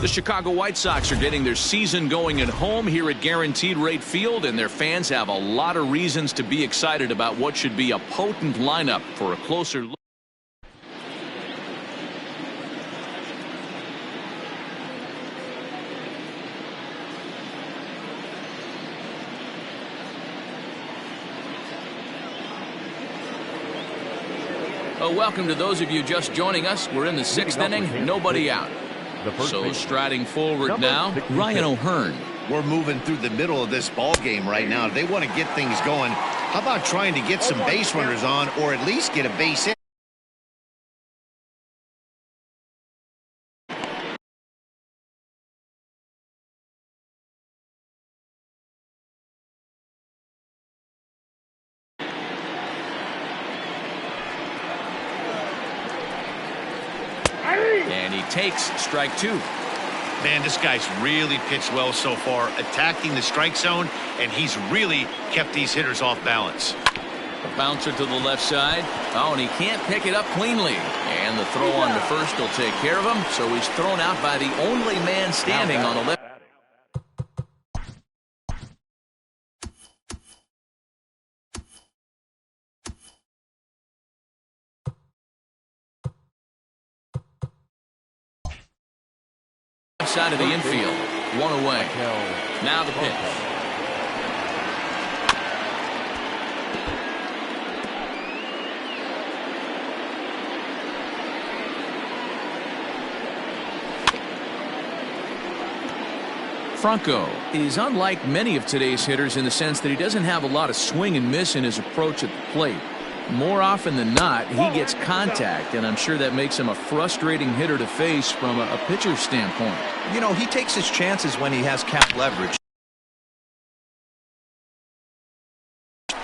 The Chicago White Sox are getting their season going at home here at Guaranteed Rate Field, and their fans have a lot of reasons to be excited about what should be a potent lineup. For a closer look. Welcome to those of you just joining us. We're in the 6th inning, nobody out. So striding forward now, Ryan O'Hearn. We're moving through the middle of this ball game right now. They want to get things going. How about trying to get some base runners on, or at least get a base hit? And he takes strike 2. Man, this guy's really pitched well so far, attacking the strike zone, and he's really kept these hitters off balance. A bouncer to the left side. Oh, and he can't pick it up cleanly. And the throw on to first will take care of him. So he's thrown out by the only man standing on the left. Side of the infield. One away. Now the pitch. Franco is unlike many of today's hitters in the sense that he doesn't have a lot of swing and miss in his approach at the plate. More often than not, he gets contact, and I'm sure that makes him a frustrating hitter to face from a pitcher's standpoint. You know, he takes his chances when he has cap leverage.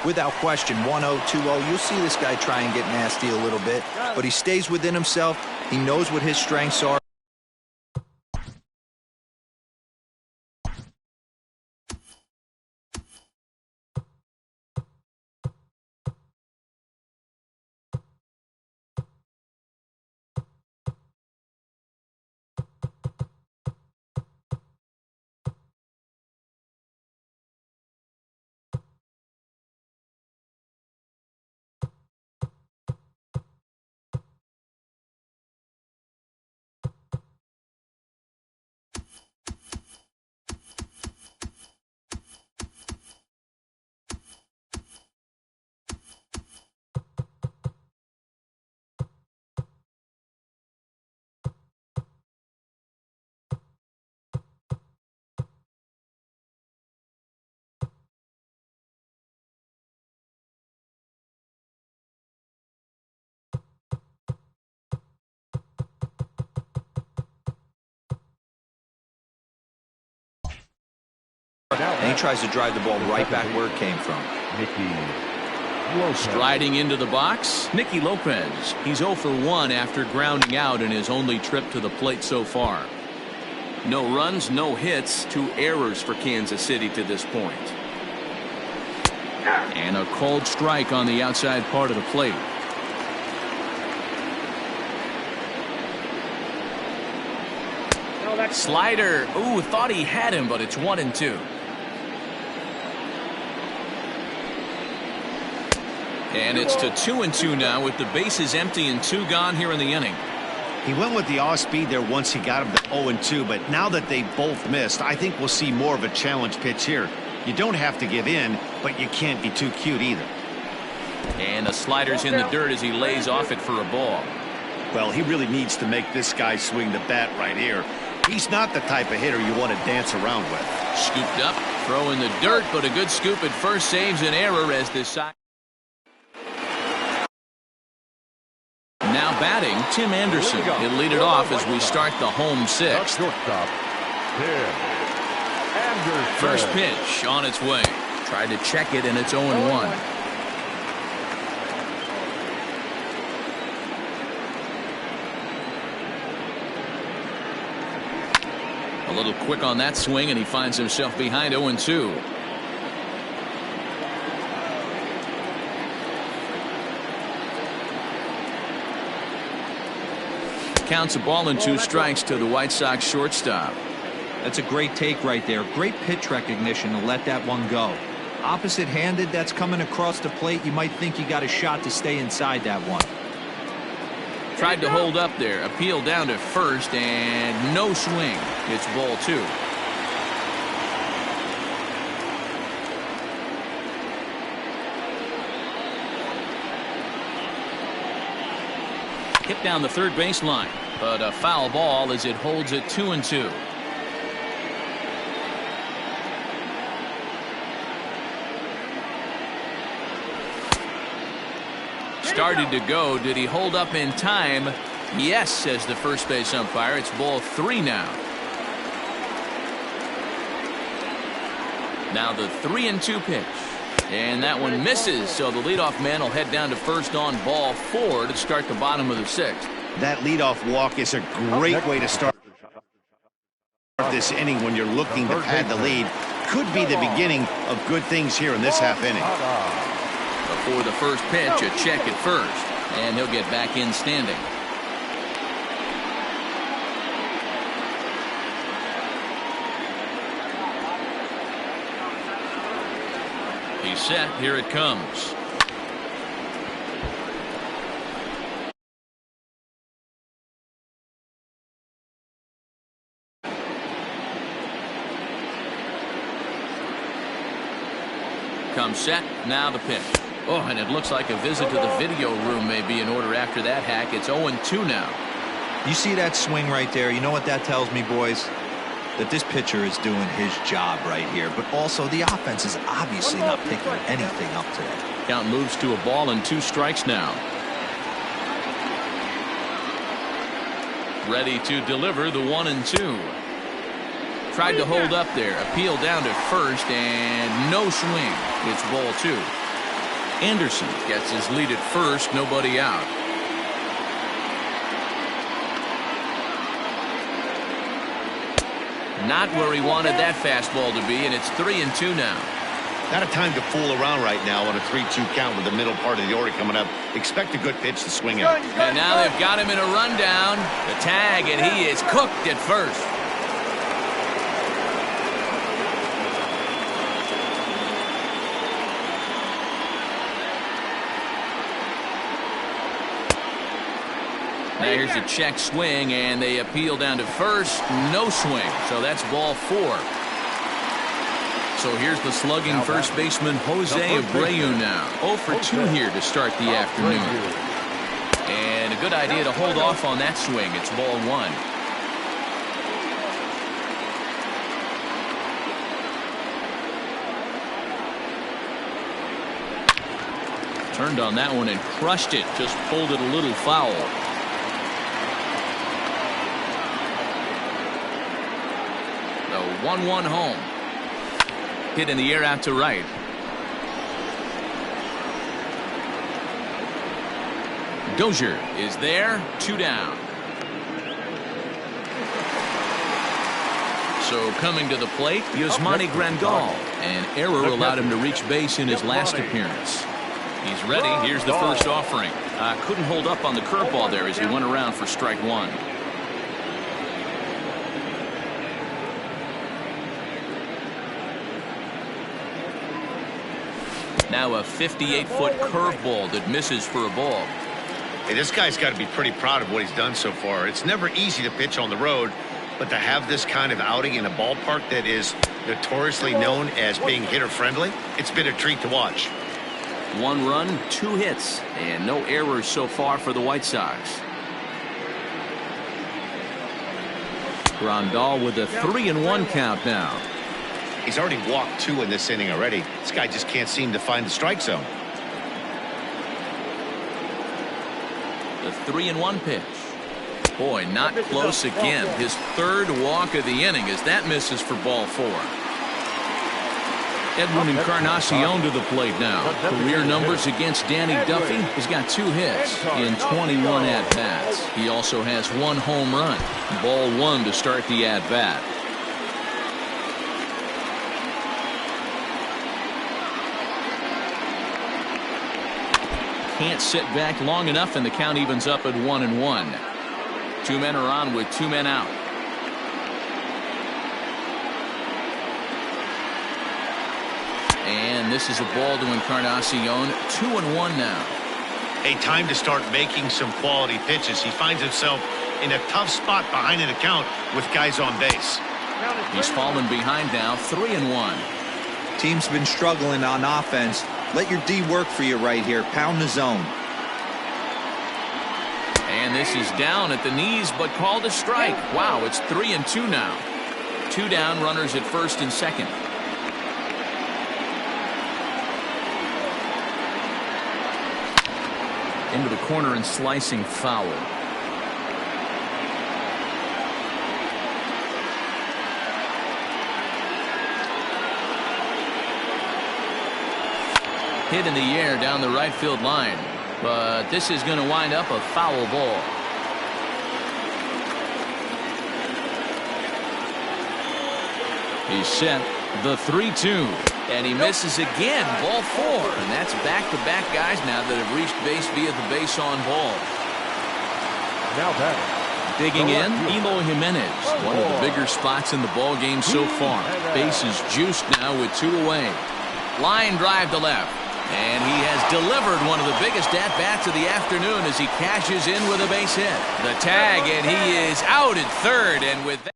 Without question, 1-0, 2-0, you'll see this guy try and get nasty a little bit, but he stays within himself. He knows what his strengths are. And he tries to drive the ball right back where it came from. Striding into the box, Nicky Lopez. He's 0 for 1 after grounding out in his only trip to the plate so far. No runs, no hits, 2 errors for Kansas City to this point. And a cold strike on the outside part of the plate. Slider. Ooh, thought he had him, but it's 1-2. And it's to 2-2 now with the bases empty and 2 gone here in the inning. He went with the off speed there once he got him to 0-2, but now that they both missed, I think we'll see more of a challenge pitch here. You don't have to give in, but you can't be too cute either. And the slider's in the dirt as he lays off it for a ball. Well, he really needs to make this guy swing the bat right here. He's not the type of hitter you want to dance around with. Scooped up, throw in the dirt, but a good scoop at first saves an error as this side. Now batting, Tim Anderson. He'll lead it off as we start the home 6th. First pitch on its way. Tried to check it, and it's 0-1. A little quick on that swing, and he finds himself behind 0-2. counts a ball and 2 strikes to the White Sox shortstop. That's a great take right there. Great pitch recognition to let that one go. Opposite-handed, that's coming across the plate. You might think you got a shot to stay inside that one. Tried to hold up there. Appeal down to first, and no swing. It's ball 2. Hit down the third baseline, but a foul ball as it holds it 2-2. Started to go. Did he hold up in time? Yes, says the first base umpire. It's ball 3 now. Now the 3-2 pitch. And that one misses, so the leadoff man will head down to first on ball 4 to start the bottom of the 6th. That leadoff walk is a great way to start this inning when you're looking to pad the lead. Could be the beginning of good things here in this half inning. Before the first pitch, a check at first, and he'll get back in standing. He's set. Here it comes. Comes set. Now the pitch. Oh, and it looks like a visit to the video room may be in order after that hack. It's 0-2 now. You see that swing right there? You know what that tells me, boys? That this pitcher is doing his job right here. But also the offense is obviously not picking anything up today. Count moves to a ball and 2 strikes now. Ready to deliver the 1-2. Tried to hold up there. Appeal down to first, and no swing. It's ball 2. Anderson gets his lead at first, nobody out. Not where he wanted that fastball to be, and it's 3-2 now. Not a time to fool around right now on a 3-2 count with the middle part of the order coming up. Expect a good pitch to swing at. And now they've got him in a rundown. The tag, and he is cooked at first. Now here's a check swing, and they appeal down to first. No swing, so that's ball 4. So here's the slugging first baseman Jose Abreu now. 0 for 2 here to start the afternoon. And a good idea to hold off on that swing. It's ball 1. Turned on that one and crushed it. Just pulled it a little foul. The 1-1 home. Hit in the air out to right. Dozier is there. 2 down. So coming to the plate, Yasmani Grandal. An error allowed him to reach base in his last appearance. He's ready. Here's the first offering. Couldn't hold up on the curveball there as he went around for strike 1. Now a 58-foot curveball that misses for a ball. Hey, this guy's got to be pretty proud of what he's done so far. It's never easy to pitch on the road, but to have this kind of outing in a ballpark that is notoriously known as being hitter-friendly, it's been a treat to watch. 1 run, 2 hits, and no errors so far for the White Sox. Grandal with a 3-1 count now. He's already walked 2 in this inning already. This guy just can't seem to find the strike zone. The 3-1 pitch. Boy, not close again. His 3rd walk of the inning as that misses for ball 4. Edwin Encarnacion to the plate now. Career numbers against Danny Duffy. He's got 2 hits in 21 at-bats. He also has 1 home run. Ball 1 to start the at-bat. Can't sit back long enough, and the count evens up at 1-1. Two men are on with two men out. And this is a ball to Encarnacion. 2-1 now. A time to start making some quality pitches. He finds himself in a tough spot behind in the count with guys on base. He's fallen behind now. 3-1. Team's been struggling on offense. Let your D work for you right here. Pound the zone. And this is down at the knees, but called a strike. Wow, it's 3-2 now. Two down, runners at first and second. Into the corner and slicing foul. Hit in the air down the right field line. But this is going to wind up a foul ball. He's set. The 3-2. And he misses again. Ball 4. And that's back-to-back guys now that have reached base via the base on ball. Now back. Digging in, Eloy Jimenez. One of the bigger spots in the ball game so far. Base is juiced now with 2 away. Line drive to left. And he has delivered one of the biggest at-bats of the afternoon as he cashes in with a base hit. The tag, and he is out at third. And with that,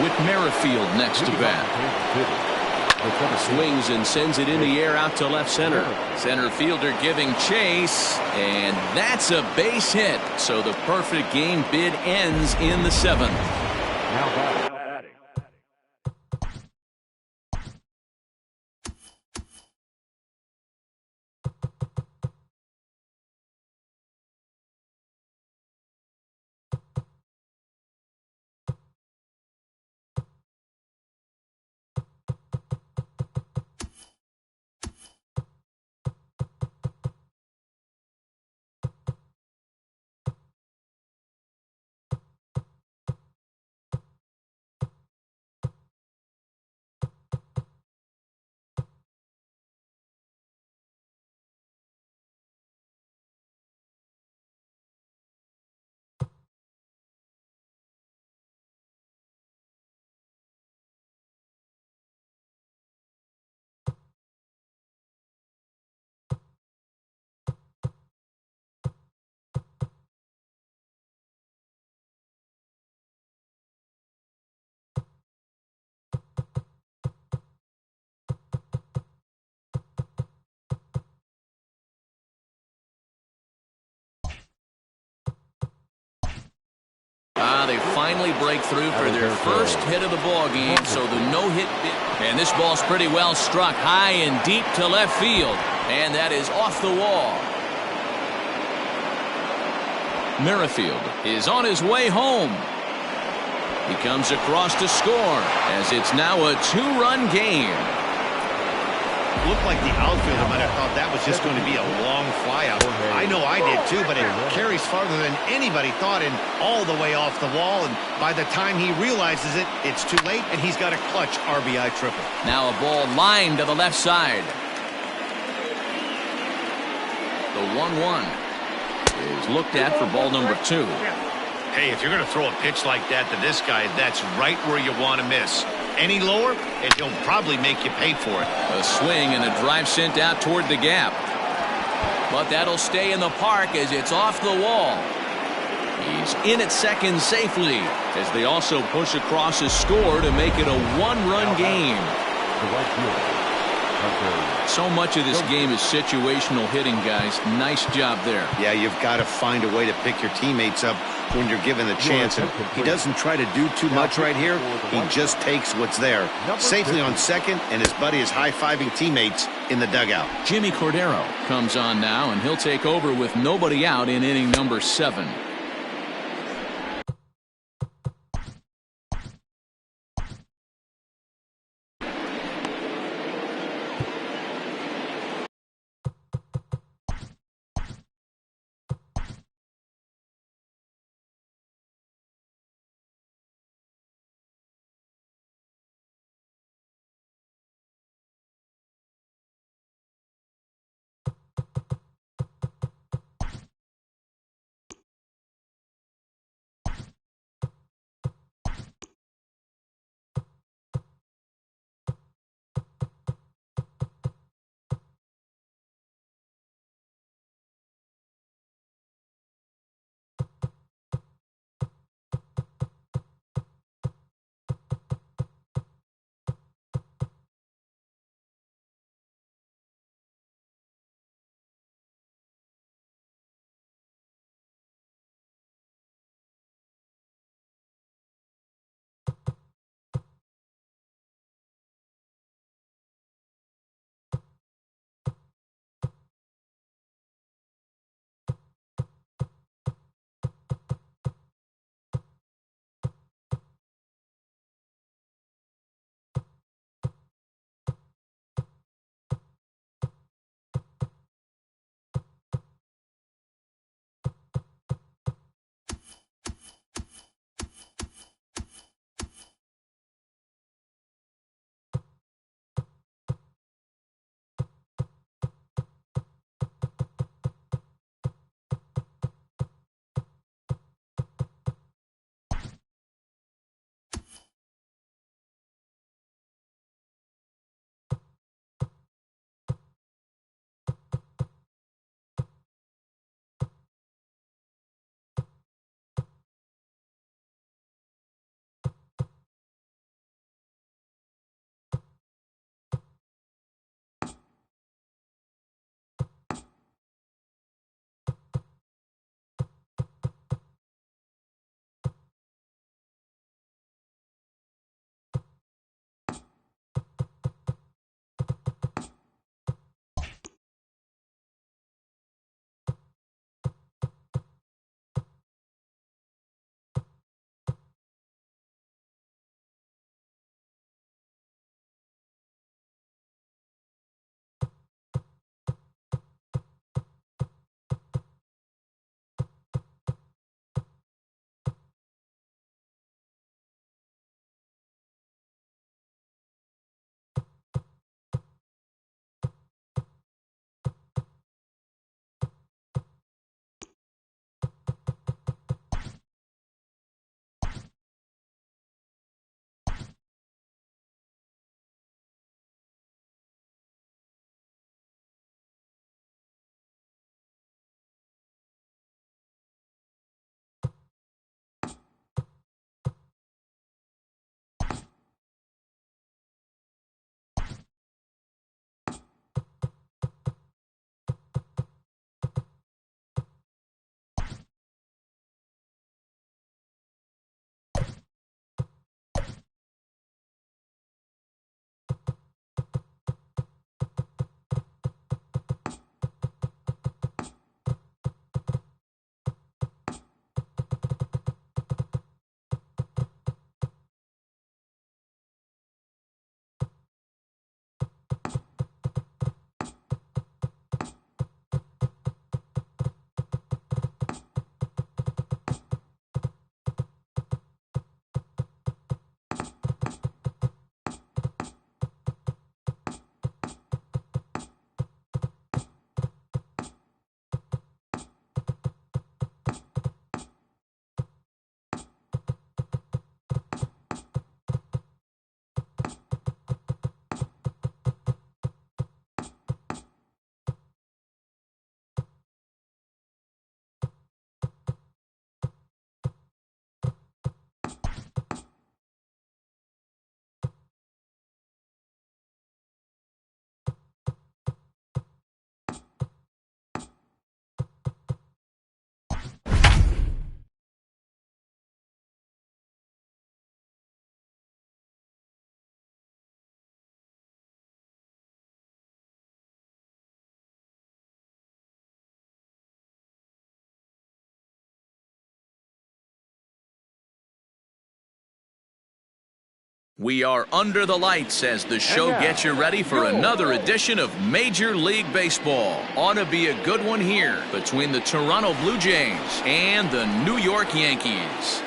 with Merrifield next to bat. Swings and sends it in the air out to left center. Center fielder giving chase, and that's a base hit. So the perfect game bid ends in the 7th. Now batting. They finally break through for their first hit of the ball game. So the no-hit bit. And this ball's pretty well struck high and deep to left field. And that is off the wall. Merrifield is on his way home. He comes across to score as it's now a 2-run game. Looked like the outfielder might have thought that was just going to be a long flyout. I know I did too, but it carries farther than anybody thought and all the way off the wall. And by the time he realizes it, it's too late, and he's got a clutch RBI triple. Now a ball lined to the left side. The 1-1 is looked at for ball number 2. Hey, if you're going to throw a pitch like that to this guy, that's right where you want to miss. Any lower, and he'll probably make you pay for it. A swing and a drive sent out toward the gap. But that'll stay in the park as it's off the wall. He's in at second safely as they also push across a score to make it a 1-run game. So much of this game is situational hitting, guys. Nice job there. Yeah, you've got to find a way to pick your teammates up when you're given the chance. And he doesn't try to do too much right here. He just takes what's there. Safely on second, and his buddy is high-fiving teammates in the dugout. Jimmy Cordero comes on now, and he'll take over with nobody out in inning number 7. We are under the lights as the show gets you ready for another edition of Major League Baseball. Ought to be a good one here between the Toronto Blue Jays and the New York Yankees.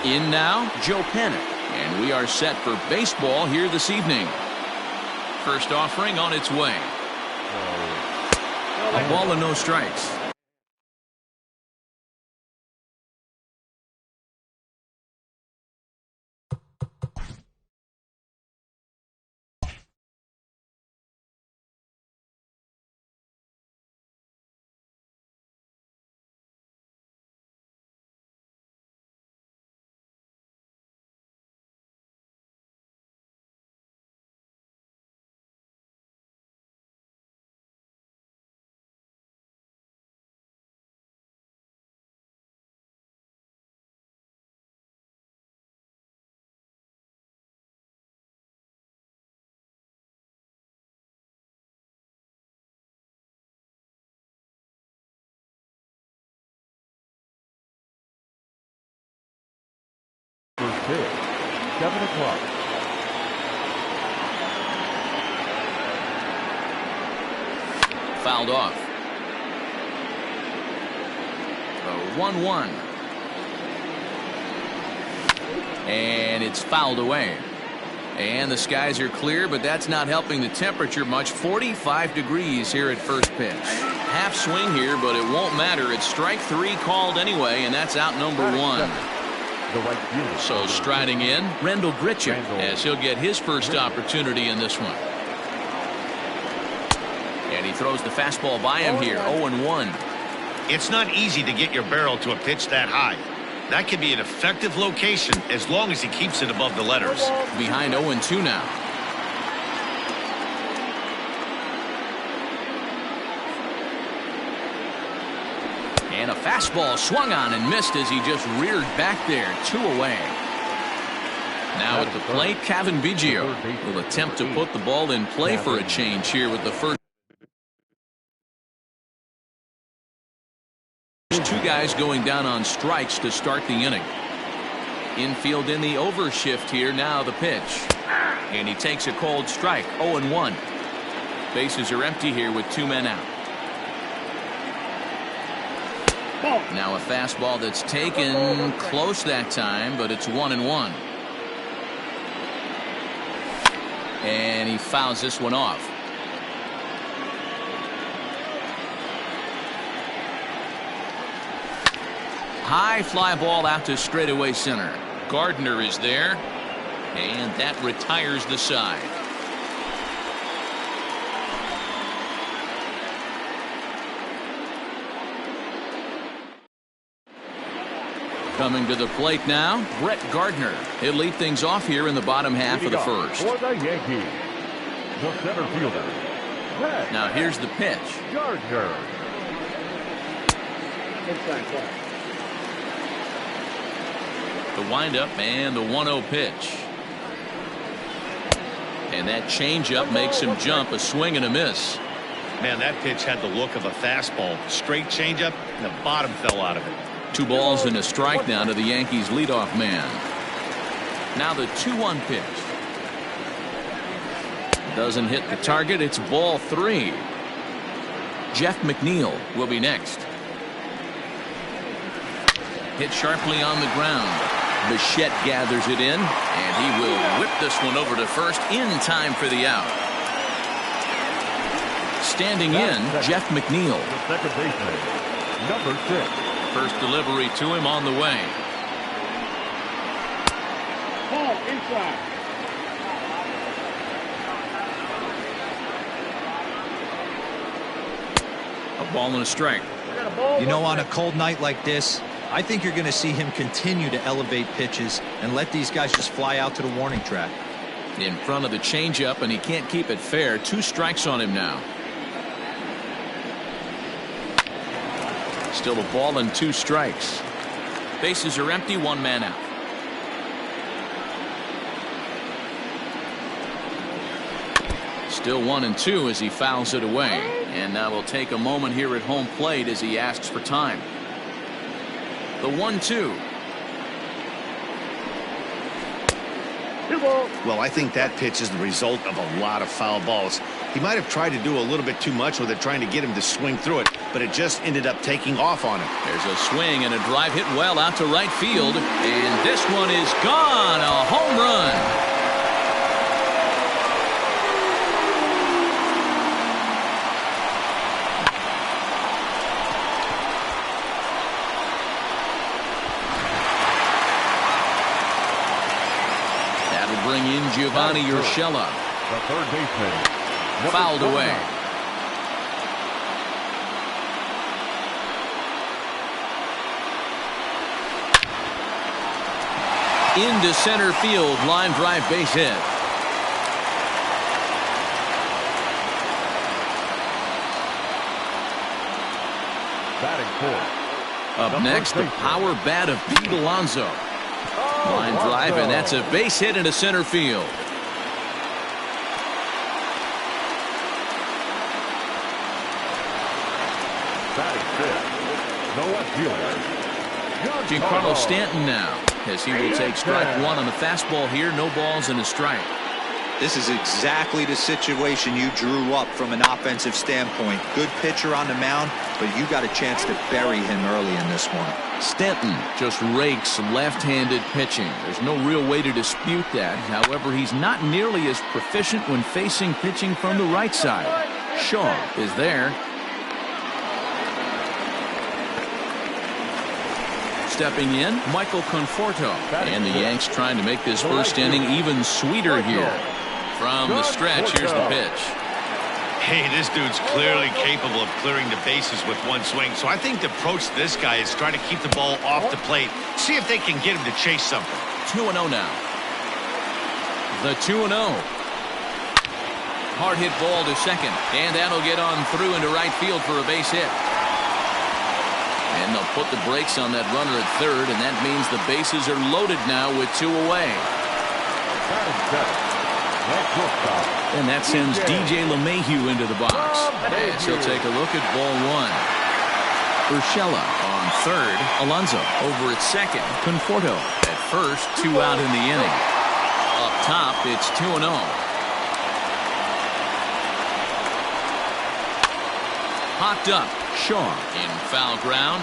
In now, Joe Panic, and we are set for baseball here this evening. First offering on its way. A ball and no strikes. First pitch, 7 o'clock. Fouled off. A 1-1. And it's fouled away. And the skies are clear, but that's not helping the temperature much. 45 degrees here at first pitch. Half swing here, but it won't matter. It's strike 3 called anyway, and that's out number 1. So striding in, Rendell Grichuk, as he'll get his first opportunity in this one. And he throws the fastball by him here, 0-1. It's not easy to get your barrel to a pitch that high. That can be an effective location as long as he keeps it above the letters. Behind 0-2 now. And a fastball swung on and missed as he just reared back there. 2 away. Now at the plate, Kevin Biggio will attempt to put the ball in play for a change here with the first. 2 guys going down on strikes to start the inning. Infield in the overshift here. Now the pitch. And he takes a cold strike. 0-1. Bases are empty here with 2 men out. Now a fastball that's taken close that time, but it's 1-1. And he fouls this one off. High fly ball out to straightaway center. Gardner is there, and that retires the side. Coming to the plate now, Brett Gardner. He'll lead things off here in the bottom half of the first. For the Yankees, the center fielder. Now here's the pitch. Gardner. The windup and the 1-0 pitch. And that changeup makes him jump. A swing and a miss. Man, that pitch had the look of a fastball. Straight changeup, and the bottom fell out of it. 2 balls and a strike now to the Yankees leadoff man. Now the 2-1 pitch. Doesn't hit the target. It's ball 3. Jeff McNeil will be next. Hit sharply on the ground. Bichette gathers it in, and he will whip this one over to first in time for the out. Standing in, Jeff McNeil. The second baseman, number 6. First delivery to him on the way. Ball inside. A ball and a strike. You know, on a cold night like this, I think you're going to see him continue to elevate pitches and let these guys just fly out to the warning track. In front of the changeup, and he can't keep it fair. 2 strikes on him now. Still a ball and 2 strikes. Bases are empty, 1 man out. Still 1-2 as he fouls it away. And now we'll take a moment here at home plate as he asks for time. The 1-2. Well, I think that pitch is the result of a lot of foul balls. He might have tried to do a little bit too much with it, trying to get him to swing through it, but it just ended up taking off on him. There's a swing and a drive hit well out to right field. And this one is gone. A home run. Bring in Giovanni Urshela. The third baseman. Fouled away. Into center field. Line drive base hit. Batting fourth. Up next, the power bat of Pete Alonso. Line drive, and that's a base hit into center field. Batting fifth. No left fielder. Giancarlo Stanton now, as he will take strike one on the fastball here. No balls and a strike. This is exactly the situation you drew up from an offensive standpoint. Good pitcher on the mound, but you got a chance to bury him early in this one. Stanton just rakes left-handed pitching. There's no real way to dispute that. However, he's not nearly as proficient when facing pitching from the right side. Shaw is there. Stepping in, Michael Conforto. And the Yanks trying to make this first inning even sweeter here. From the stretch, here's the pitch. Hey, this dude's clearly capable of clearing the bases with one swing. So I think the approach to this guy is try to keep the ball off the plate. See if they can get him to chase something. 2-0 now. The 2-0. Hard hit ball to second. And that'll get on through into right field for a base hit. And they'll put the brakes on that runner at third, and that means the bases are loaded now with two away. And that sends DJ LeMahieu into the box. As he'll take a look at ball one. Urshela on third. Alonso over at second. Conforto at first. 2 out in the inning. Up top, it's 2-0. Popped up. Shaw in foul ground,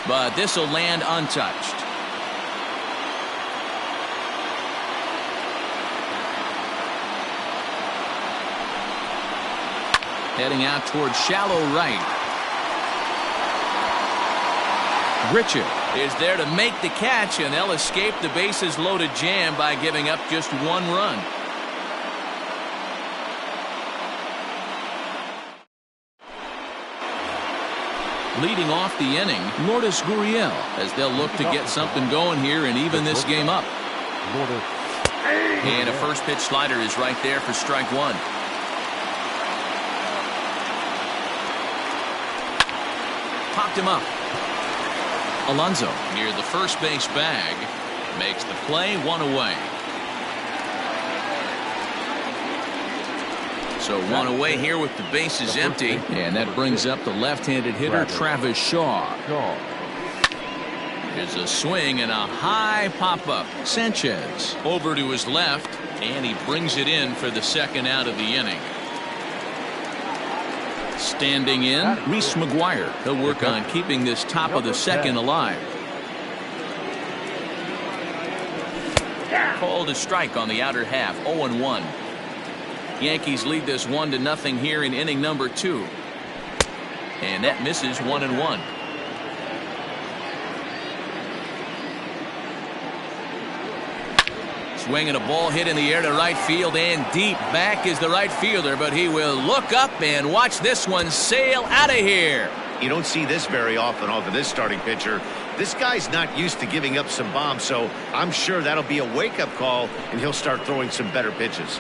but this will land untouched. Heading out towards shallow right. Richard is there to make the catch, and they'll escape the bases loaded jam by giving up just one run. Leading off the inning, Lourdes Gurriel, as they'll look to get something going here and even this game up. And a first pitch slider is right there for strike one. Popped him up. Alonso near the first base bag makes the play, one away. So one away here with the bases empty, and that brings up the left-handed hitter Travis Shaw. There's a swing and a high pop-up. Sanchez over to his left, and he brings it in for the second out of the inning. Standing in, Reese McGuire. He'll work on keeping this top of the second alive. Called a strike on the outer half, 0-1. Yankees lead this 1-0 here in inning number 2. And that misses, 1-1. Swinging a ball hit in the air to right field, and deep back is the right fielder, but he will look up and watch this one sail out of here. You don't see this very often off of this starting pitcher. This guy's not used to giving up some bombs, so I'm sure that'll be a wake-up call, and he'll start throwing some better pitches.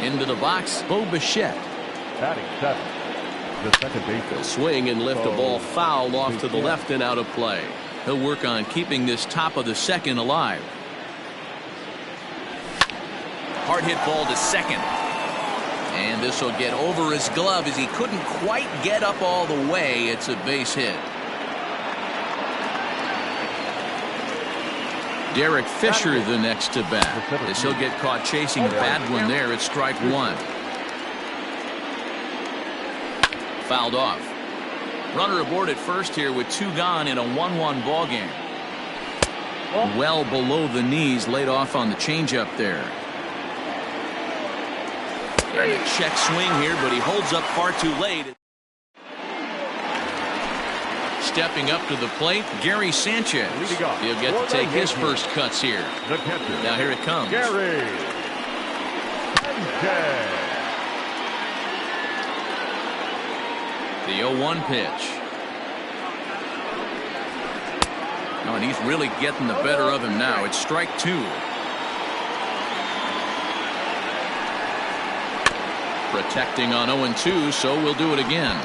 Into the box, Bo Bichette. Batting seven, the second baseman. He'll swing and lift a ball foul off to the left and out of play. He'll work on keeping this top of the second alive. Hard hit ball to second. And this will get over his glove as he couldn't quite get up all the way. It's a base hit. Derek Fisher the next to bat. As he'll get caught chasing a bad one there at strike one. Fouled off. Runner aboard at first here with 2 gone in a 1-1 ball game. Well below the knees, laid off on the changeup there. And a check swing here, but he holds up far too late. Stepping up to the plate, Gary Sanchez. He'll get to take his first cuts here. Now here it comes. Gary Sanchez. The 0-1 pitch. Oh, and he's really getting the better of him now. It's strike 2. Protecting on 0-2, so we'll do it again.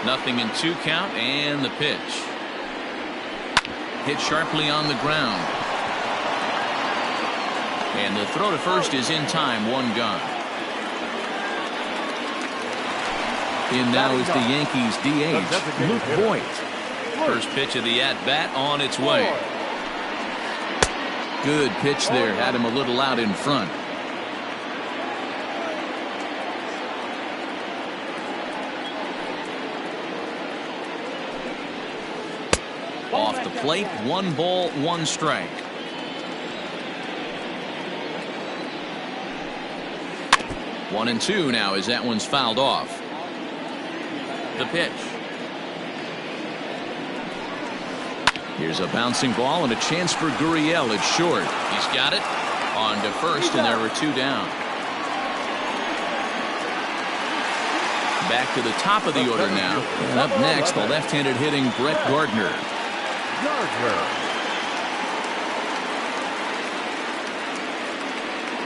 Nothing in 2 count, and the pitch. Hit sharply on the ground. And the throw to first is in time, 1 gone. In now is the Yankees DH, Luke Voit. First pitch of the at-bat on its way. Good pitch there, had him a little out in front. Off the plate, 1 ball, 1 strike. One and 2 now as that one's fouled off. The pitch. Here's a bouncing ball and a chance for Gurriel at short. He's got it on to first, and there were 2 down. Back to the top of the order now. And up next, the left-handed hitting Brett Gardner.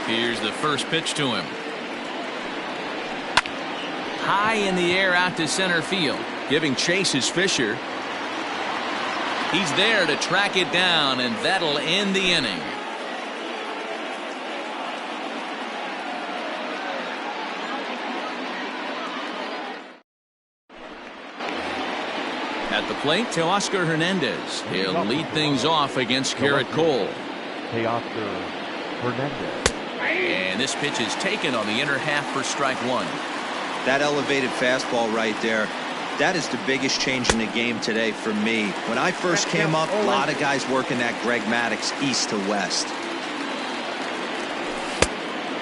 Here's the first pitch to him. High in the air out to center field. Giving chase is Fisher. He's there to track it down, and that'll end the inning. At the plate, Teoscar Hernandez. He'll lead things off against Garrett Cole. Teoscar Hernandez. And this pitch is taken on the inner half for strike 1. That elevated fastball right there, that is the biggest change in the game today for me. When I first came up, a lot of guys working that Greg Maddux east to west.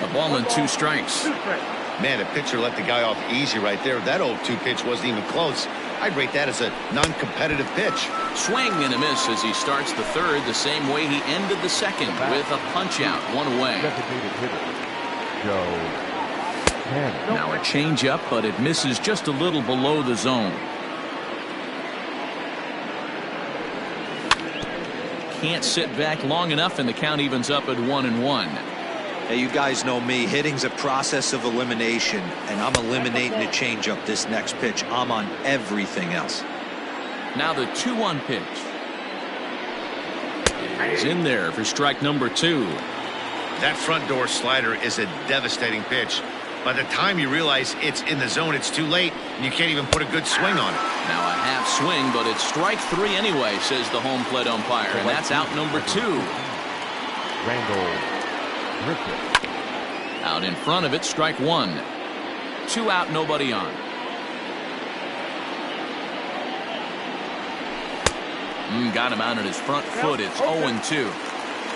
A ball and 2 strikes. Man, a pitcher let the guy off easy right there. That 0-2 pitch wasn't even close. I'd rate that as a non-competitive pitch. Swing and a miss as he starts the third the same way he ended the second with a punch out, 1 away. Designated hitter, Joe. Now a changeup, but it misses just a little below the zone. Can't sit back long enough, and the count evens up at 1-1. Hey, you guys know me. Hitting's a process of elimination, and I'm eliminating the changeup this next pitch. I'm on everything else. Now the 2-1 pitch. He's in there for strike number 2. That front door slider is a devastating pitch. By the time you realize it's in the zone, it's too late, and you can't even put a good swing on it. Now a half swing, but it's strike 3 anyway, says the home plate umpire, and that's out number 2. Randall Griffith. Out in front of it, strike 1. 2 out, nobody on. Got him out at his front foot. It's 0-2.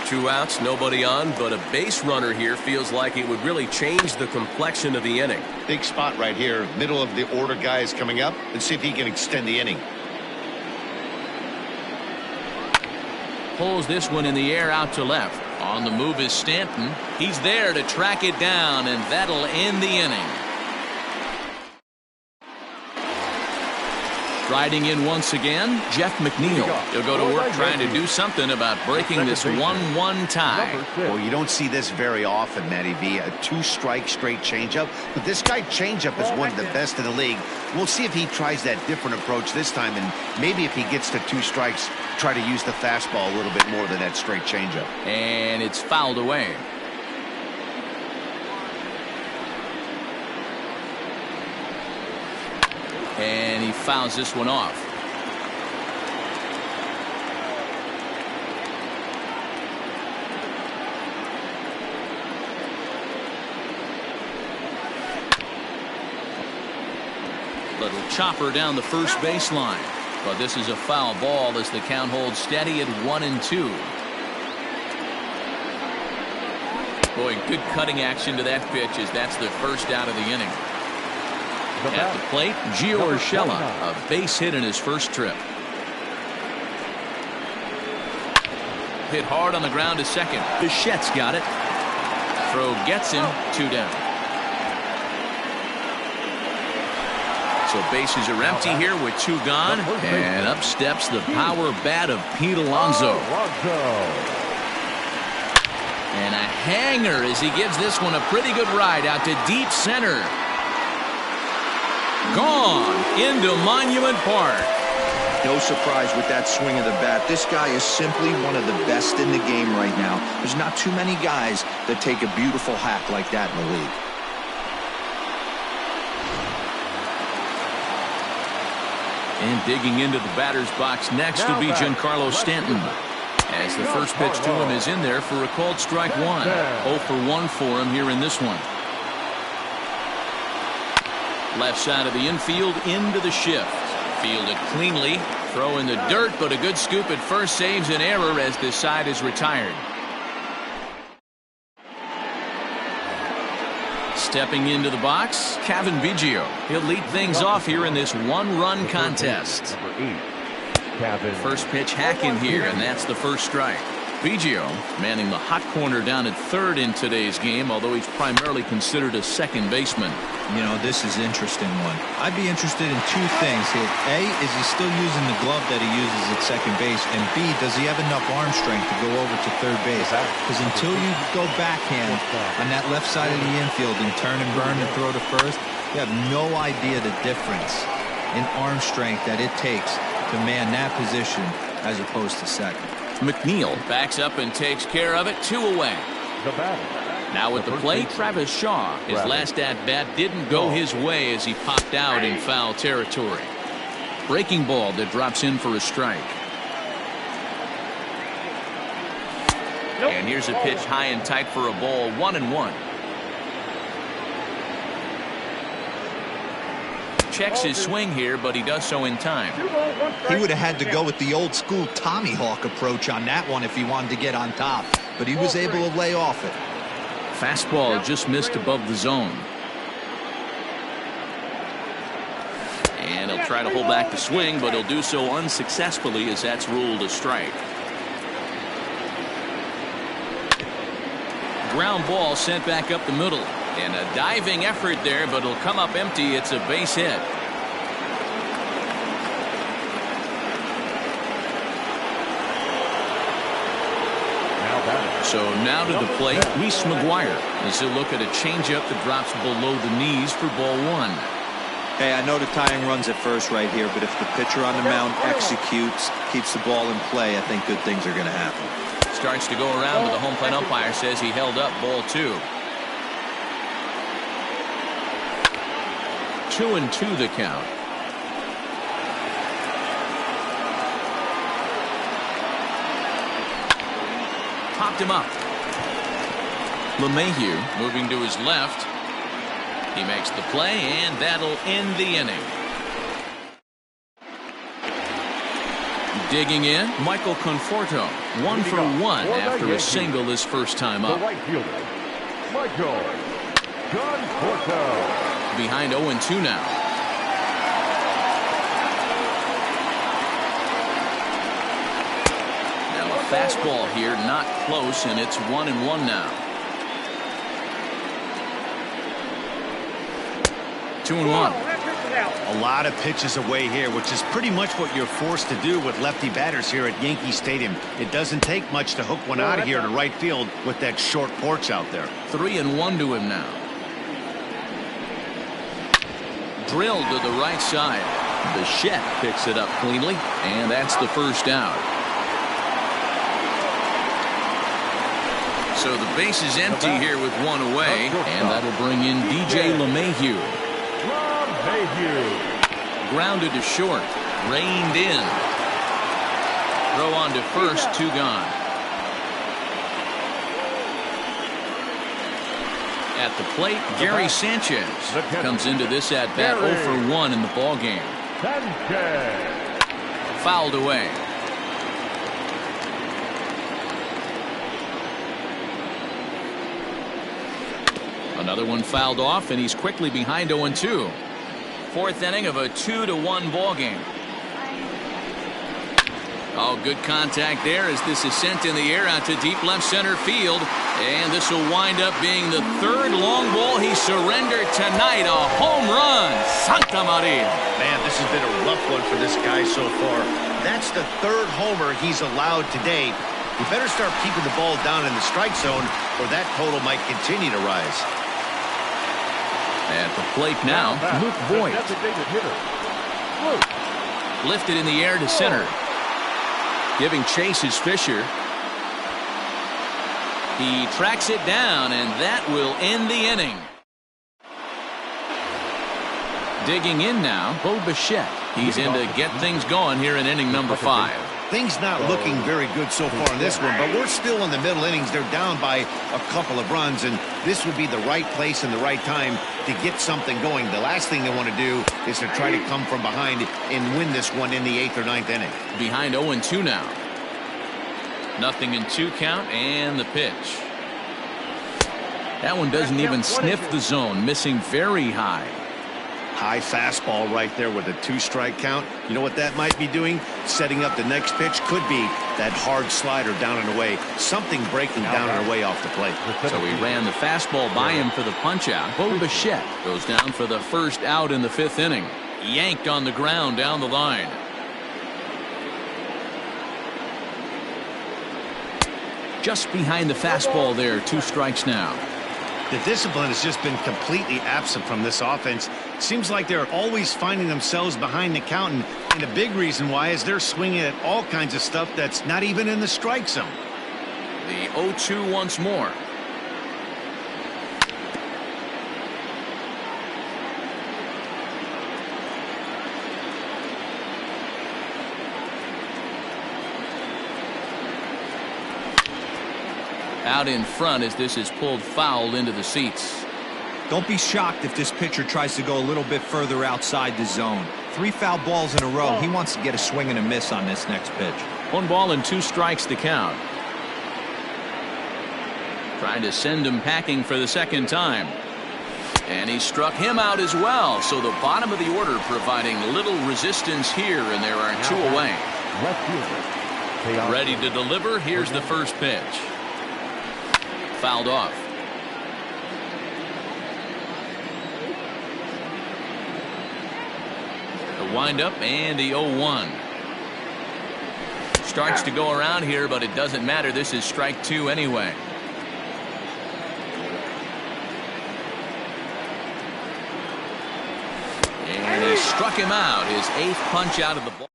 2 outs, nobody on, but a base runner here feels like it would really change the complexion of the inning. Big spot right here. Middle of the order guy is coming up. Let's see if he can extend the inning. Pulls this one in the air out to left. On the move is Stanton. He's there to track it down, and that'll end the inning. Riding in once again, Jeff McNeil. He'll go to work trying to do something about breaking this 1-1 tie. Well, you don't see this very often, Matty V. A 2-strike straight changeup. But this guy changeup is one of the best in the league. We'll see if he tries that different approach this time, and maybe if he gets to 2 strikes, try to use the fastball a little bit more than that straight changeup. And it's fouled away. And he fouls this one off. Little chopper down the first baseline. But this is a foul ball as the count holds steady at 1-2. Boy, good cutting action to that pitch as that's the first out of the inning. At the plate, Gio Urshela, a base hit in his first trip. Hit hard on the ground to second. Bichette's got it. Throw gets him, 2 down. So bases are empty here with 2 gone. And up steps the power bat of Pete Alonso. And a hanger as he gives this one a pretty good ride out to deep center. Gone into Monument Park. No surprise with that swing of the bat. This guy is simply one of the best in the game right now. There's not too many guys that take a beautiful hack like that in the league. And digging into the batter's box next will be Giancarlo Stanton. As the first pitch to him is in there for a called strike 1. 0 for 1 for him here in this one. Left side of the infield into the shift. Fielded cleanly. Throw in the dirt, but a good scoop at first saves an error as this side is retired. Stepping into the box, Cavan Biggio. He'll lead things off here in this 1-run contest. First pitch hack in here, and that's the first strike. Biggio manning the hot corner down at third in today's game, although he's primarily considered a second baseman. You know, this is an interesting one. I'd be interested in 2 things here. A, is he still using the glove that he uses at second base? And B, does he have enough arm strength to go over to third base? Because until you go backhand on that left side of the infield and turn and burn and throw to first, you have no idea the difference in arm strength that it takes to man that position as opposed to second. McNeil backs up and takes care of it. 2 away. Now at the plate, Travis Shaw. His last at-bat didn't go his way as he popped out in foul territory. Breaking ball that drops in for a strike. And here's a pitch high and tight for a ball. 1-1. Checks his swing here, but he does so in time. He would have had to go with the old school Tommy Hawk approach on that one if he wanted to get on top, but he was able to lay off it. Fastball just missed above the zone. And he'll try to hold back the swing, but he'll do so unsuccessfully as that's ruled a strike. Ground ball sent back up the middle. And a diving effort there, but it'll come up empty. It's a base hit. So now to the plate, Reese McGuire as he'll look at a changeup that drops below the knees for ball 1. Hey, I know the tying runs at first right here, but if the pitcher on the mound executes, keeps the ball in play, I think good things are going to happen. Starts to go around, but the home plate umpire says he held up ball 2. 2-2 the count. Popped him up. LeMahieu moving to his left. He makes the play, and that'll end the inning. Digging in, Michael Conforto. 1 for 1 after a single his first time up. The right fielder, Michael Conforto. Behind 0-2 now. Now a fastball here, not close, and it's 1-1 now. 2-1. A lot of pitches away here, which is pretty much what you're forced to do with lefty batters here at Yankee Stadium. It doesn't take much to hook one out of here to right field with that short porch out there. 3-1 to him now. Drilled to the right side. Bichette picks it up cleanly, and that's the first out. So the base is empty here with one away, and that'll bring in DJ LeMahieu. Grounded to short, reined in. Throw on to first, 2 gone. At the plate, Gary Sanchez comes into this at bat 0 for 1 in the ball game. Fouled away. Another one fouled off, and he's quickly behind 0-2. 4th inning of a 2-1 ball game. Oh, good contact there as this is sent in the air out to deep left center field. And this will wind up being the 3rd long ball he surrendered tonight. A home run. Santa Maria. Man, this has been a rough one for this guy so far. That's the 3rd homer he's allowed today. You better start keeping the ball down in the strike zone, or that total might continue to rise. At the plate now, Luke Voigt. Lifted in the air to center. Giving chase is Fisher. He tracks it down, and that will end the inning. Digging in now, Bo Bichette. He's in to get things going here in inning number 5. Things not looking very good so far in this one, but we're still in the middle innings. They're down by a couple of runs, and this would be the right place and the right time to get something going. The last thing they want to do is to try to come from behind and win this one in the 8th or 9th inning. Behind 0-2 now. 0-2 count, and the pitch. That one doesn't even sniff the zone, missing very high. High fastball right there with a 2-strike count. You know what that might be doing? Setting up the next pitch. Could be that hard slider down and away. Something breaking down and away off the plate. So he ran the fastball by him for the punch out. Bo Bichette goes down for the first out in the 5th inning. Yanked on the ground down the line. Just behind the fastball there. 2 strikes now. The discipline has just been completely absent from this offense. Seems like they're always finding themselves behind the count, and a big reason why is they're swinging at all kinds of stuff that's not even in the strike zone. The 0-2 once more. Out in front as this is pulled foul into the seats. Don't be shocked if this pitcher tries to go a little bit further outside the zone. 3 foul balls in a row. He wants to get a swing and a miss on this next pitch. 1 ball and 2 strikes to count. Trying to send him packing for the 2nd time. And he struck him out as well. So the bottom of the order providing little resistance here, and there are 2 away. Ready to deliver. Here's the first pitch. Fouled off. The windup and the 0-1. Starts to go around here, but it doesn't matter. This is strike 2 anyway. And he struck him out. His 8th punch out of the ball.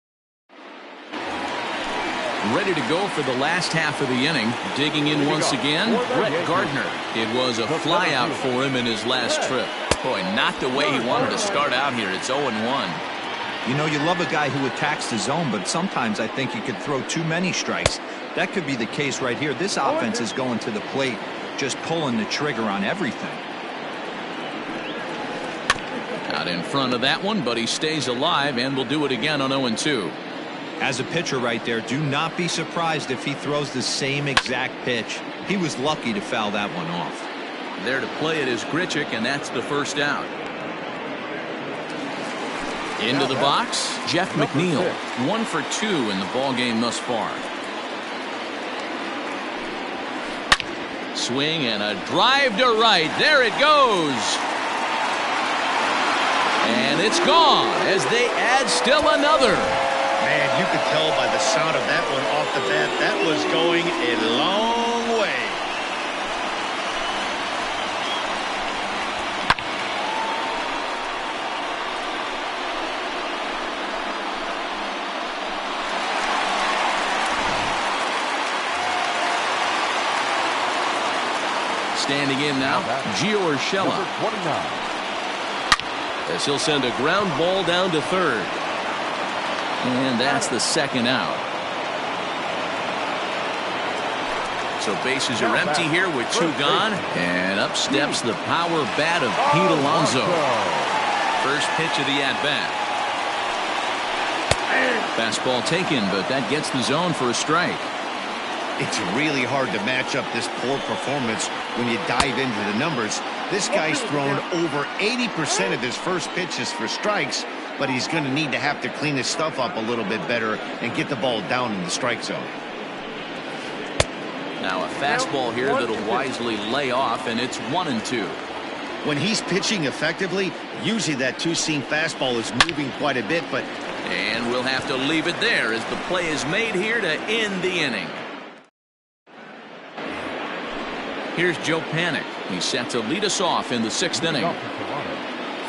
Ready to go for the last half of the inning. Digging in once again, Brett Gardner. It was a fly out for him in his last trip. Boy, not the way he wanted to start out here. It's 0-1. You know, you love a guy who attacks the zone, but sometimes I think you could throw too many strikes. That could be the case right here. This offense is going to the plate, just pulling the trigger on everything. Out in front of that one, but he stays alive and will do it again on 0-2. As a pitcher right there, do not be surprised if he throws the same exact pitch. He was lucky to foul that one off. There to play it is Grichuk, and that's the first out. Into the box, Jeff McNeil. 1 for 2 in the ball game thus far. Swing and a drive to right. There it goes. And it's gone as they add still another. Man, you could tell by the sound of that one off the bat, that was going a long way. Standing in now, Gio Urshela. Number 29. As he'll send a ground ball down to third. And that's the second out. So bases are empty here with 2 gone. And up steps the power bat of Pete Alonso. First pitch of the at-bat. Fastball taken, but that gets the zone for a strike. It's really hard to match up this poor performance when you dive into the numbers. This guy's thrown over 80% of his first pitches for strikes, but he's going to need to have to clean his stuff up a little bit better and get the ball down in the strike zone. Now a fastball here that'll wisely lay off, and it's 1-2. When he's pitching effectively, usually that two-seam fastball is moving quite a bit, but... And we'll have to leave it there as the play is made here to end the inning. Here's Joe Panik. He's set to lead us off in the 6th inning.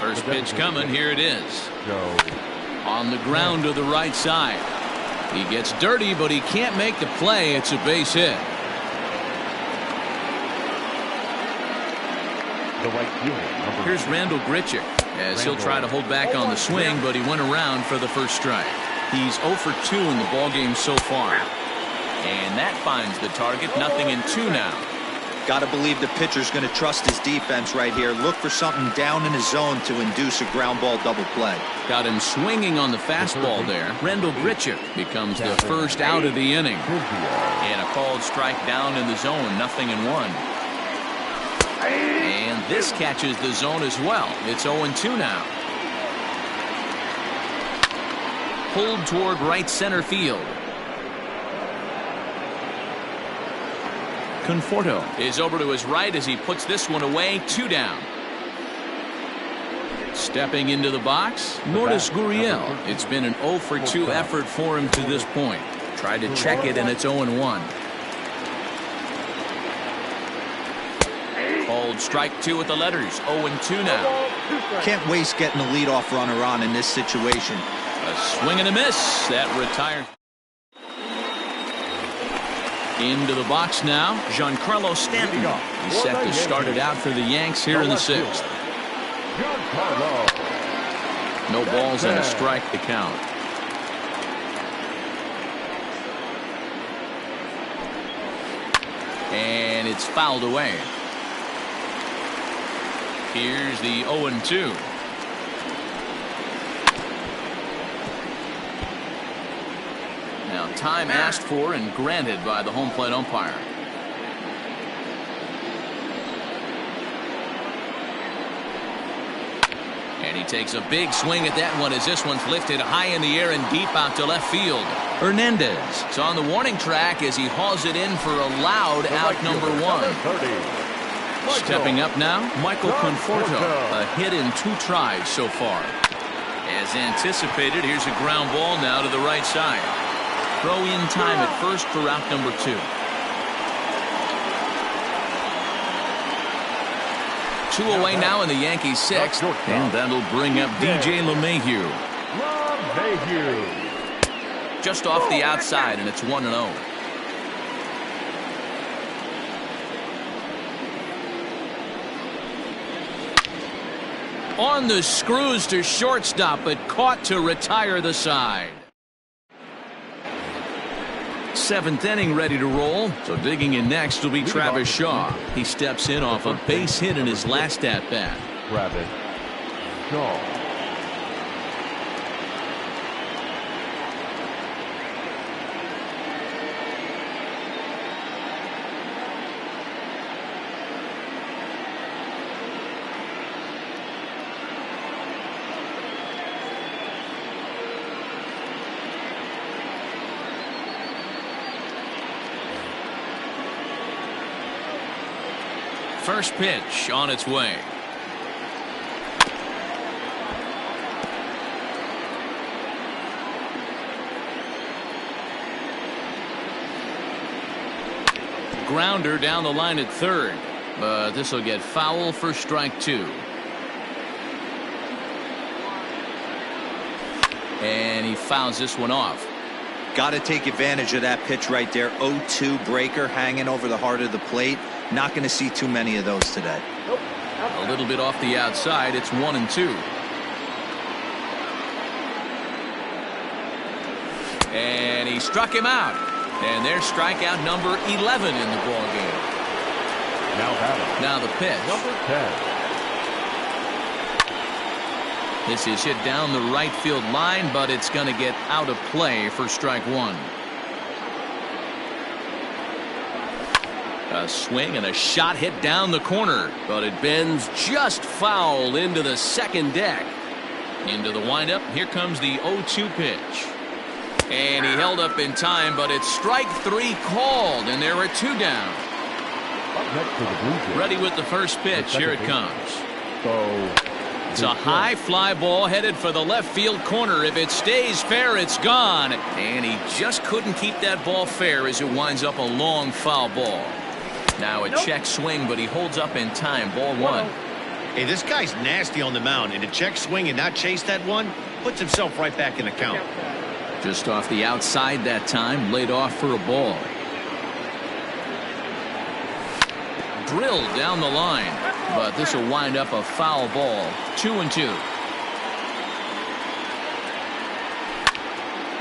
First pitch coming. Here it is. On the ground to the right side. He gets dirty, but he can't make the play. It's a base hit. Here's Randall Grichuk as he'll try to hold back on the swing, but he went around for the first strike. He's 0 for 2 in the ballgame so far. And that finds the target. 0-2 now. Got to believe the pitcher's going to trust his defense right here. Look for something down in his zone to induce a ground ball double play. Got him swinging on the fastball there. Randall Grichuk becomes the first out of the inning. And a called strike down in the zone. 0-1. And this catches the zone as well. It's 0-2 now. Pulled toward right center field. Conforto is over to his right as he puts this one away. 2 down. Stepping into the box, Lourdes Gurriel. It's been an 0 for 2 effort for him to this point. Tried to check it, and it's 0-1. Called strike 2 with the letters. 0-2 now. Can't waste getting a leadoff runner on in this situation. A swing and a miss. That retires. Into the box now, Giancarlo Stanton. He's set to start it out for the Yanks here in the 6th. No balls and a strike to count. And it's fouled away. Here's the 0-2. Now time asked for and granted by the home plate umpire. And he takes a big swing at that one as this one's lifted high in the air and deep out to left field. Hernandez is on the warning track as he hauls it in for a loud out number 1. Stepping up now, Michael Conforto. A hit in 2 tries so far. As anticipated, here's a ground ball now to the right side. Throw in time at first for out number 2. 2 away now in the Yankees 6th. And that'll bring up DJ LeMahieu. Just off the outside, and it's 1-0. On the screws to shortstop, but caught to retire the side. 7th inning ready to roll. So digging in next will be Travis Shaw. He steps in off a base hit in his last at-bat. Travis Shaw. First pitch on its way. Grounder down the line at third, but this will get foul for strike 2. And he fouls this one off. Got to take advantage of that pitch right there. 0-2 breaker hanging over the heart of the plate. Not going to see too many of those today. A little bit off the outside. It's 1-2. And he struck him out. And there's strikeout number 11 in the ball game. Now the pitch. Number 10. This is hit down the right field line, but it's going to get out of play for strike one. A swing and a shot hit down the corner, but it bends just foul into the second deck. Into the windup. Here comes the 0-2 pitch. And he held up in time, but it's strike three called, and there are two down. Up next to the Blue Jays. Ready with the first pitch. Here it comes. So it's a high fly ball headed for the left field corner. If it stays fair, it's gone. And he just couldn't keep that ball fair as it winds up a long foul ball. Now a check swing, but he holds up in time. Ball one. Hey, this guy's nasty on the mound, and to check swing and not chase that one puts himself right back in the count. Just off the outside that time, laid off for a ball. Drilled down the line, but this will wind up a foul ball. 2-2.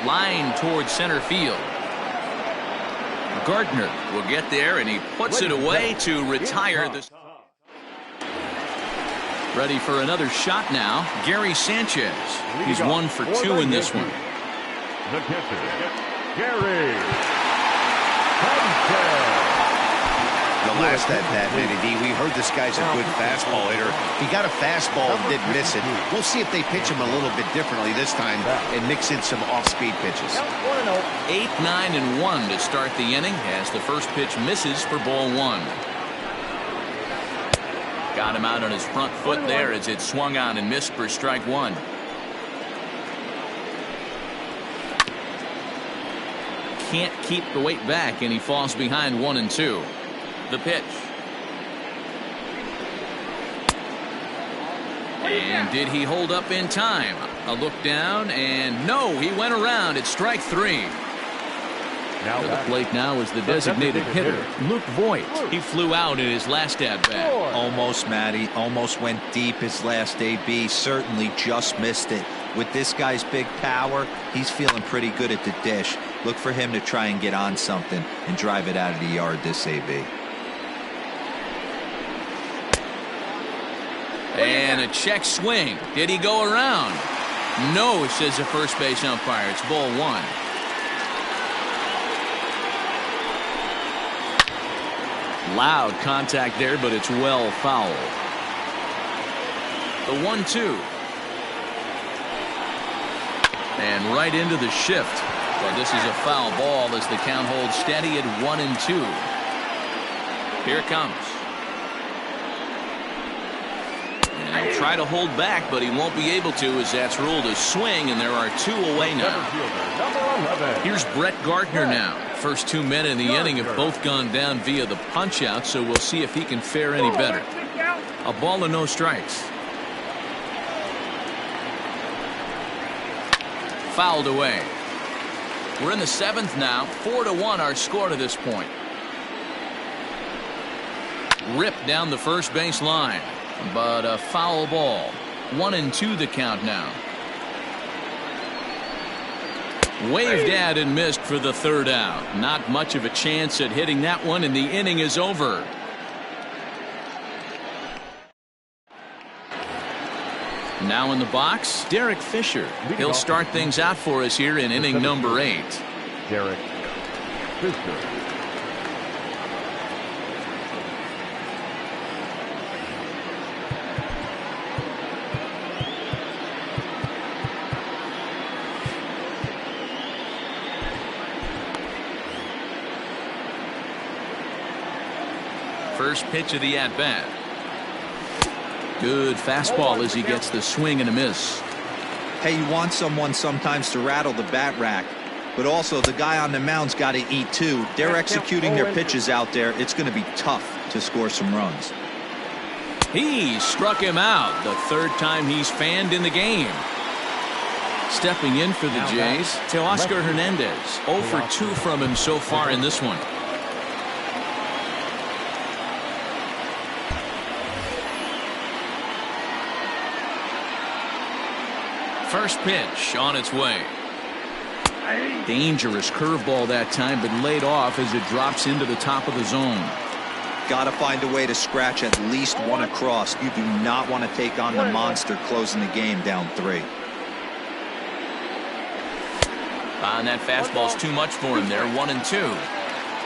Line towards center field. Gardner will get there, and he puts it away to retire this. Ready for another shot now. Gary Sanchez. He's 1 for 2 in this one. the catcher, Gary Sanchez. The last at bat, Eddie, we heard this guy's a good fastball hitter. He got a fastball and didn't miss it. We'll see if they pitch him a little bit differently this time and mix in some off-speed pitches. 8, 9, and 1 to start the inning as the first pitch misses for ball one. Got him out on his front foot there as it swung on and missed for strike one. Can't keep the weight back, and he falls behind 1 and 2. The pitch. And did he hold up in time? A look down, and no, he went around. It's strike 3. Now to the plate now is the designated hitter, Luke Voigt. He flew out in his last at-bat. Almost, Matty. Almost went deep his last AB. Certainly just missed it. With this guy's big power, he's feeling pretty good at the dish. Look for him to try and get on something and drive it out of the yard this AB. And a check swing. Did he go around? No, says the first base umpire. It's ball one. Loud contact there, but it's well fouled. The 1-2. And right into the shift. But this is a foul ball as the count holds steady at 1 and 2. Here it comes. And he'll try to hold back, but he won't be able to as that's ruled a swing, and there are 2 away now. Here's Brett Gardner now. First 2 men in the inning have both gone down via the punch-out, so we'll see if he can fare any better. A ball and no strikes. Fouled away. We're in the 7th now. 4-1 our score to this point. Ripped down the first base line, but a foul ball. 1 and 2 the count now. Waved at and missed for the 3rd out. Not much of a chance at hitting that one, and the inning is over. Now in the box, Derek Fisher. He'll start things out for us here in inning number 8. Derek Fisher. First pitch of the at-bat. Good fastball as he gets the swing and a miss. Hey, you want someone sometimes to rattle the bat rack, but also the guy on the mound's got to eat too. They're executing their pitches out there. It's going to be tough to score some runs. He struck him out. The 3rd time he's fanned in the game. Stepping in for the Jays, Teoscar Hernandez. 0 for 2 from him so far in this one. First pitch on its way. Dangerous curveball that time, but laid off as it drops into the top of the zone. Got to find a way to scratch at least one across. You do not want to take on the monster closing the game down 3. And that fastball's too much for him there. 1-2.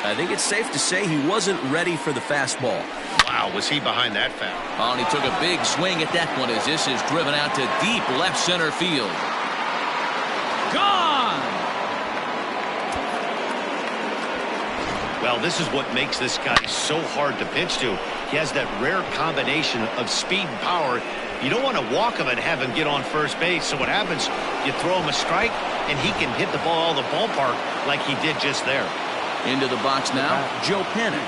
I think it's safe to say he wasn't ready for the fastball. Wow, was he behind that foul? Oh, and he took a big swing at that one as this is driven out to deep left center field. Gone! Well, this is what makes this guy so hard to pitch to. He has that rare combination of speed and power. You don't want to walk him and have him get on first base. So what happens, you throw him a strike, and he can hit the ball out of the ballpark like he did just there. Into the box now, Joe Penny.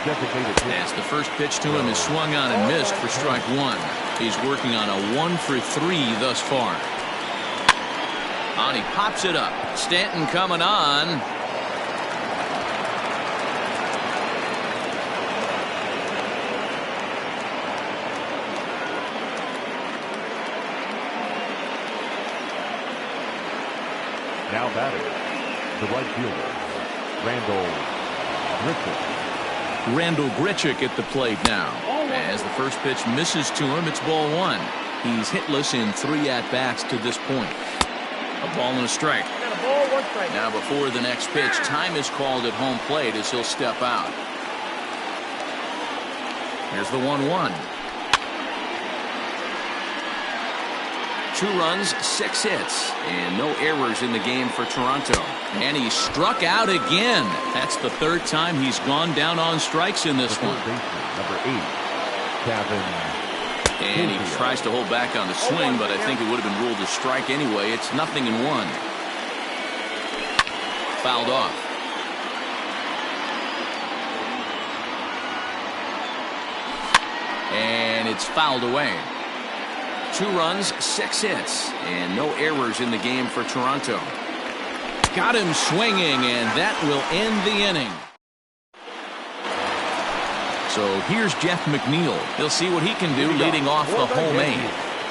As the first pitch to him is swung on and missed for strike 1. He's working on a 1 for 3 thus far. And he pops it up. Stanton coming on. Now batting, the right fielder, Randall Grichuk at the plate now. As the first pitch misses to him, it's ball 1. He's hitless in 3 at-bats to this point. A ball and a strike. Now before the next pitch, time is called at home plate as he'll step out. Here's the 1-1. 2 runs, 6 hits, and no errors in the game for Toronto. And he struck out again. That's the 3rd time he's gone down on strikes in this one. Number 8, Kevin. And he tries to hold back on the swing, but I think it would have been ruled a strike anyway. It's 0-1. Fouled off. And it's fouled away. 2 runs, 6 hits, and no errors in the game for Toronto. Got him swinging, and that will end the inning. So here's Jeff McNeil. He'll see what he can do leading off the home 8.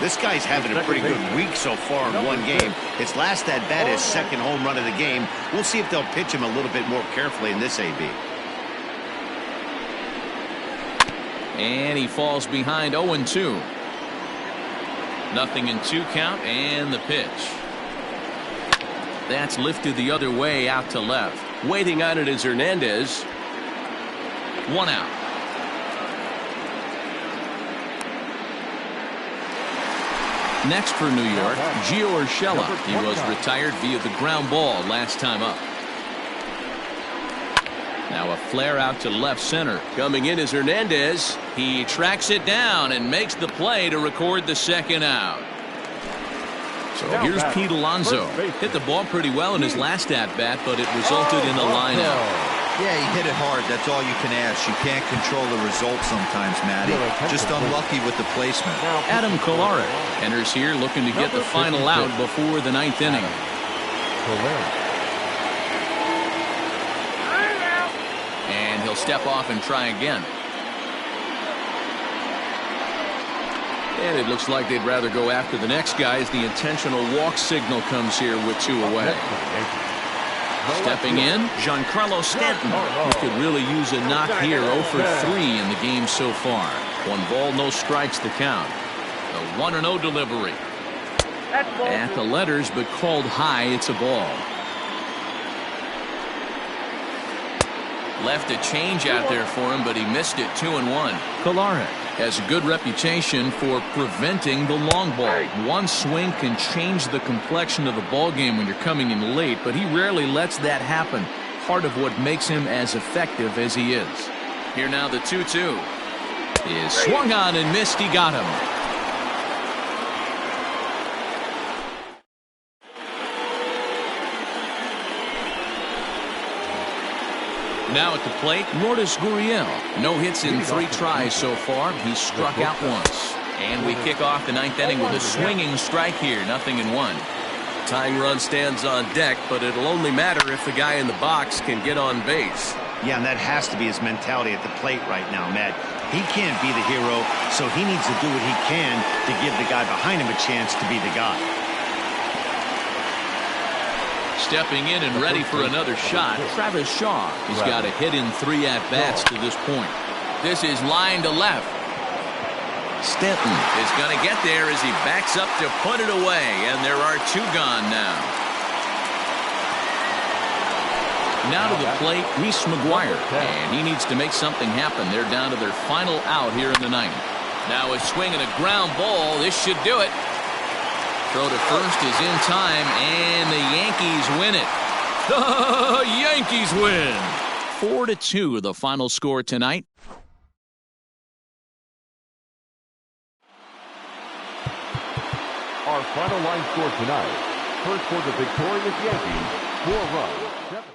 This guy's having a pretty good week so far in one game. His last at bat is 2nd home run of the game. We'll see if they'll pitch him a little bit more carefully in this AB. And he falls behind 0-2. 0-2 count, and the pitch. That's lifted the other way out to left. Waiting on it is Hernandez. 1 out. Next for New York, Gio Urshela. He was retired via the ground ball last time up. Now a flare out to left center. Coming in is Hernandez. He tracks it down and makes the play to record the 2nd out. So here's Pete Alonso. Hit the ball pretty well in his last at-bat, but it resulted in a line out. Yeah, he hit it hard. That's all you can ask. You can't control the result sometimes, Matty. Just unlucky with the placement. Adam Kolarek enters here looking to get the final out before the 9th inning. And he'll step off and try again. And it looks like they'd rather go after the next guy as the intentional walk signal comes here with 2 away. Stepping in, Giancarlo Stanton, who could really use a knock here. 0 for 3 in the game so far. 1 ball, no strikes to count. The 1-0 delivery. At the letters, but called high. It's a ball. Left a change out there for him, but he missed it. 2-1. Kolarek has a good reputation for preventing the long ball. 1 swing can change the complexion of the ball game when you're coming in late, but he rarely lets that happen. Part of what makes him as effective as he is. Here now the 2-2 is swung on and missed. He got him. Now at the plate, Lourdes Gurriel. No hits in 3 tries so far. He's struck out once. And we kick off the 9th inning with a swinging strike here. 0-1. Tying run stands on deck, but it'll only matter if the guy in the box can get on base. Yeah, and that has to be his mentality at the plate right now, Matt. He can't be the hero, so he needs to do what he can to give the guy behind him a chance to be the guy. Stepping in and ready for another shot, Travis Shaw. He's got a hit in 3 at-bats to this point. This is line to left. Stanton is going to get there as he backs up to put it away, and there are 2 gone now. Now to the plate, Reese McGuire, and he needs to make something happen. They're down to their final out here in the 9th. Now a swing and a ground ball. This should do it. Throw to first is in time, and the Yankees win it. The Yankees win. 4-2, the final score tonight. Our final line score tonight. First for the victorious Yankees, 4 runs.